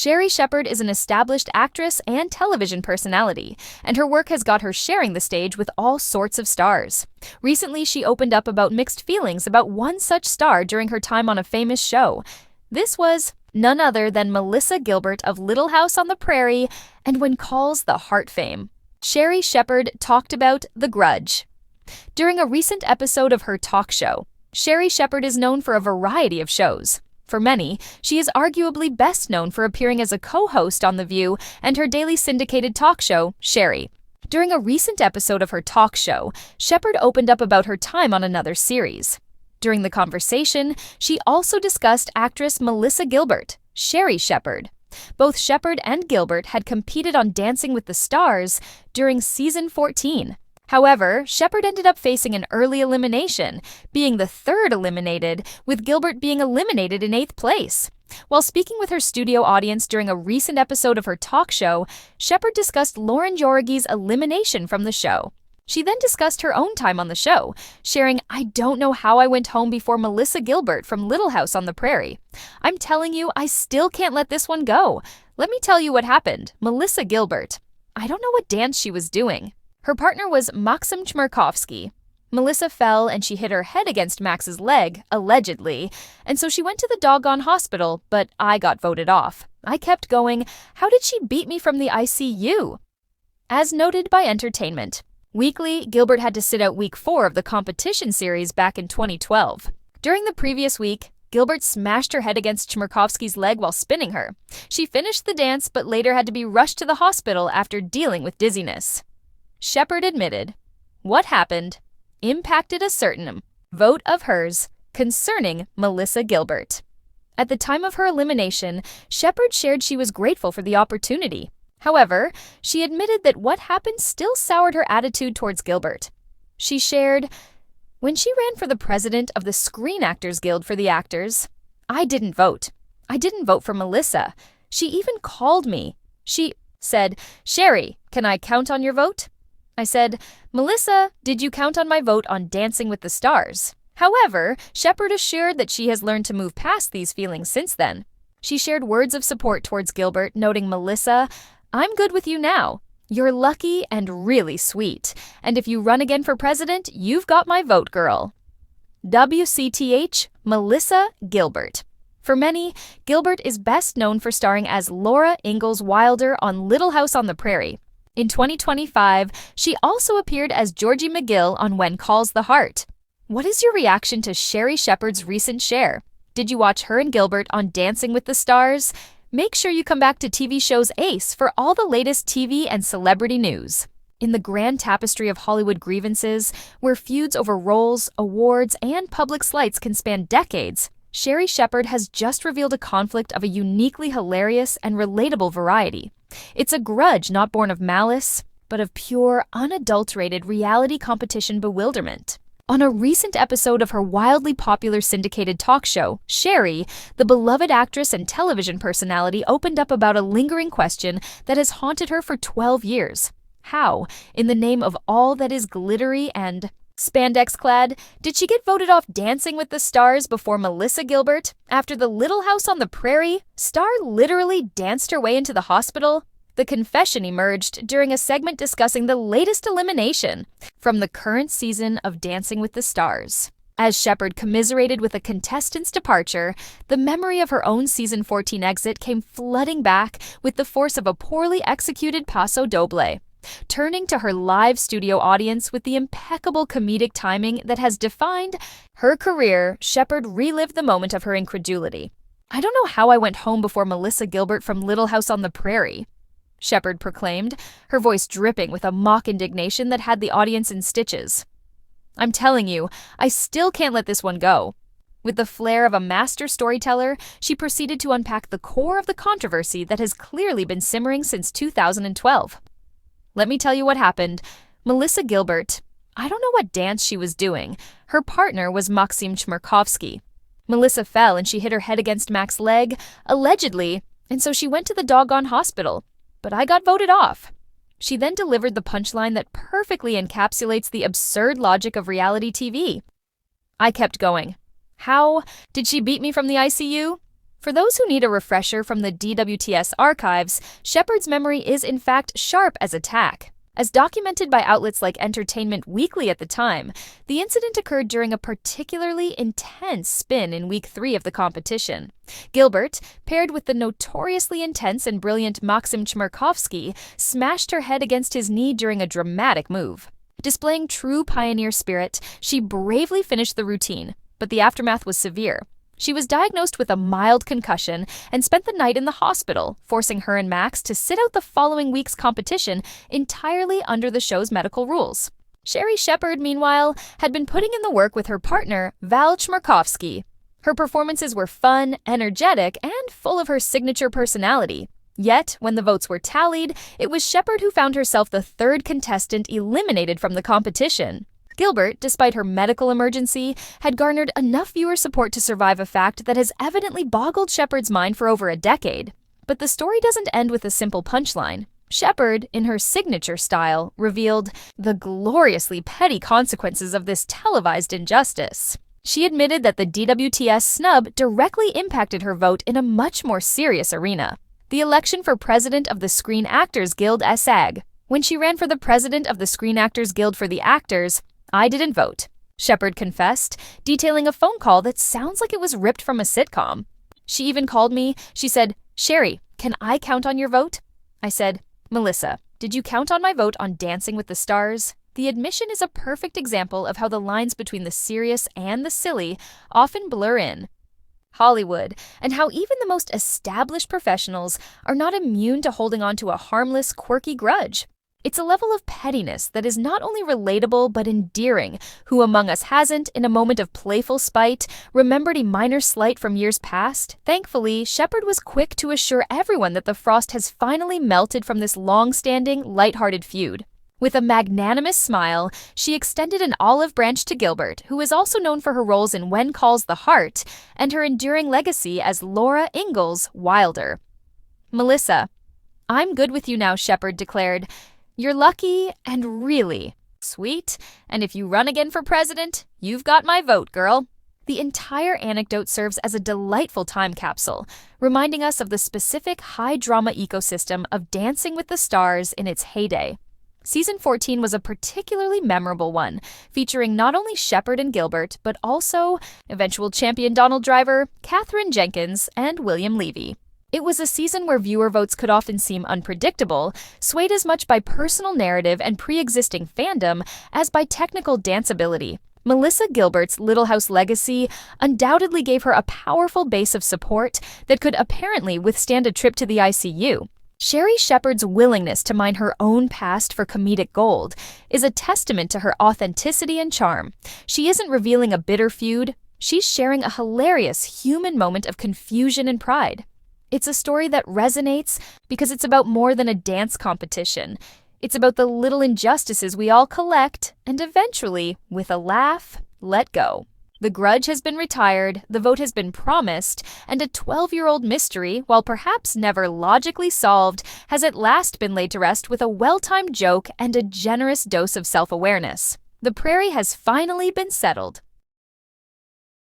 Sherri Shepherd is an established actress and television personality, and her work has got her sharing the stage with all sorts of stars. Recently, she opened up about mixed feelings about one such star during her time on a famous show. This was none other than Melissa Gilbert of Little House on the Prairie and When Calls the Heart fame. Sherri Shepherd talked about The Grudge. During a recent episode of her talk show, Sherri Shepherd is known for a variety of shows. For many, she is arguably best known for appearing as a co-host on The View and her daily syndicated talk show, Sherri. During a recent episode of her talk show, Shepherd opened up about her time on another series. During the conversation, she also discussed actress Melissa Gilbert, Sherri Shepherd. Both Shepherd and Gilbert had competed on Dancing with the Stars during season 14. However, Shepherd ended up facing an early elimination, being the third eliminated, with Gilbert being eliminated in 8th place. While speaking with her studio audience during a recent episode of her talk show, Shepherd discussed Lauren Jauregui's elimination from the show. She then discussed her own time on the show, sharing, "I don't know how I went home before Melissa Gilbert from Little House on the Prairie. I'm telling you, I still can't let this one go. Let me tell you what happened. Melissa Gilbert. I don't know what dance she was doing. Her partner was Maxim Chmerkovskiy. Melissa fell and she hit her head against Max's leg, allegedly, and so she went to the doggone hospital, but I got voted off. I kept going, how did she beat me from the ICU?" As noted by Entertainment Weekly, Gilbert had to sit out week 4 of the competition series back in 2012. During the previous week, Gilbert smashed her head against Chmerkovskiy's leg while spinning her. She finished the dance but later had to be rushed to the hospital after dealing with dizziness. Shepherd admitted, what happened impacted a certain vote of hers concerning Melissa Gilbert. At the time of her elimination, Shepherd shared she was grateful for the opportunity. However, she admitted that what happened still soured her attitude towards Gilbert. She shared, "When she ran for the president of the Screen Actors Guild for the actors, I didn't vote. I didn't vote for Melissa. She even called me. She said, 'Sherri, can I count on your vote?' I said, 'Melissa, did you count on my vote on Dancing with the Stars?'" However, Shepherd assured that she has learned to move past these feelings since then. She shared words of support towards Gilbert, noting, "Melissa, I'm good with you now. You're lucky and really sweet. And if you run again for president, you've got my vote, girl." WCTH, Melissa Gilbert. For many, Gilbert is best known for starring as Laura Ingalls Wilder on Little House on the Prairie. In 2025, she also appeared as Georgie McGill on When Calls the Heart. What is your reaction to Sherri Shepherd's recent share? Did you watch her and Gilbert on Dancing with the Stars? Make sure you come back to TV shows Ace for all the latest TV and celebrity news. In the grand tapestry of Hollywood grievances, where feuds over roles, awards, and public slights can span decades, Sherri Shepherd has just revealed a conflict of a uniquely hilarious and relatable variety. It's a grudge not born of malice, but of pure, unadulterated reality competition bewilderment. On a recent episode of her wildly popular syndicated talk show, Sherri, the beloved actress and television personality, opened up about a lingering question that has haunted her for 12 years. How, in the name of all that is glittery and spandex-clad, did she get voted off Dancing with the Stars before Melissa Gilbert? After the Little House on the Prairie star literally danced her way into the hospital? The confession emerged during a segment discussing the latest elimination from the current season of Dancing with the Stars. As Shepherd commiserated with a contestant's departure, the memory of her own season 14 exit came flooding back with the force of a poorly executed paso doble. Turning to her live studio audience with the impeccable comedic timing that has defined her career, Shepherd relived the moment of her incredulity. "I don't know how I went home before Melissa Gilbert from Little House on the Prairie," Shepherd proclaimed, her voice dripping with a mock indignation that had the audience in stitches. "I'm telling you, I still can't let this one go." With the flair of a master storyteller, she proceeded to unpack the core of the controversy that has clearly been simmering since 2012. "Let me tell you what happened. Melissa Gilbert, I don't know what dance she was doing. Her partner was Maxim Chmerkovskiy. Melissa fell and she hit her head against Max's leg, allegedly, and so she went to the doggone hospital. But I got voted off." She then delivered the punchline that perfectly encapsulates the absurd logic of reality TV. I kept going. "How did she beat me from the ICU?" For those who need a refresher from the DWTS archives, Shepherd's memory is in fact sharp as a tack. As documented by outlets like Entertainment Weekly at the time, the incident occurred during a particularly intense spin in Week 3 of the competition. Gilbert, paired with the notoriously intense and brilliant Maksim Chmerkovskiy, smashed her head against his knee during a dramatic move. Displaying true pioneer spirit, she bravely finished the routine, but the aftermath was severe. She was diagnosed with a mild concussion and spent the night in the hospital, forcing her and Max to sit out the following week's competition entirely under the show's medical rules. Sherri Shepherd, meanwhile, had been putting in the work with her partner, Val Chmerkovskiy. Her performances were fun, energetic, and full of her signature personality. Yet, when the votes were tallied, it was Shepherd who found herself the third contestant eliminated from the competition. Gilbert, despite her medical emergency, had garnered enough viewer support to survive a fact that has evidently boggled Shepherd's mind for over a decade. But the story doesn't end with a simple punchline. Shepherd, in her signature style, revealed the gloriously petty consequences of this televised injustice. She admitted that the DWTS snub directly impacted her vote in a much more serious arena: the election for president of the Screen Actors Guild SAG. When she ran for the president of the Screen Actors Guild for the actors, "I didn't vote," Shepherd confessed, detailing a phone call that sounds like it was ripped from a sitcom. "She even called me. She said, 'Sherri, can I count on your vote?' I said, 'Melissa, did you count on my vote on Dancing with the Stars?'" The admission is a perfect example of how the lines between the serious and the silly often blur in Hollywood, and how even the most established professionals are not immune to holding on to a harmless, quirky grudge. It's a level of pettiness that is not only relatable but endearing. Who among us hasn't, in a moment of playful spite, remembered a minor slight from years past? Thankfully, Shepherd was quick to assure everyone that the frost has finally melted from this long-standing, lighthearted feud. With a magnanimous smile, she extended an olive branch to Gilbert, who is also known for her roles in When Calls the Heart and her enduring legacy as Laura Ingalls Wilder. "Melissa, I'm good with you now," Shepherd declared. "You're lucky and really sweet, and if you run again for president, you've got my vote, girl." The entire anecdote serves as a delightful time capsule, reminding us of the specific high-drama ecosystem of Dancing with the Stars in its heyday. Season 14 was a particularly memorable one, featuring not only Shepherd and Gilbert, but also eventual champion Donald Driver, Katherine Jenkins, and William Levy. It was a season where viewer votes could often seem unpredictable, swayed as much by personal narrative and pre-existing fandom as by technical danceability. Melissa Gilbert's Little House legacy undoubtedly gave her a powerful base of support that could apparently withstand a trip to the ICU. Sherri Shepherd's willingness to mine her own past for comedic gold is a testament to her authenticity and charm. She isn't revealing a bitter feud, she's sharing a hilarious human moment of confusion and pride. It's a story that resonates because it's about more than a dance competition. It's about the little injustices we all collect and eventually, with a laugh, let go. The grudge has been retired, the vote has been promised, and a 12-year-old mystery, while perhaps never logically solved, has at last been laid to rest with a well-timed joke and a generous dose of self-awareness. The prairie has finally been settled.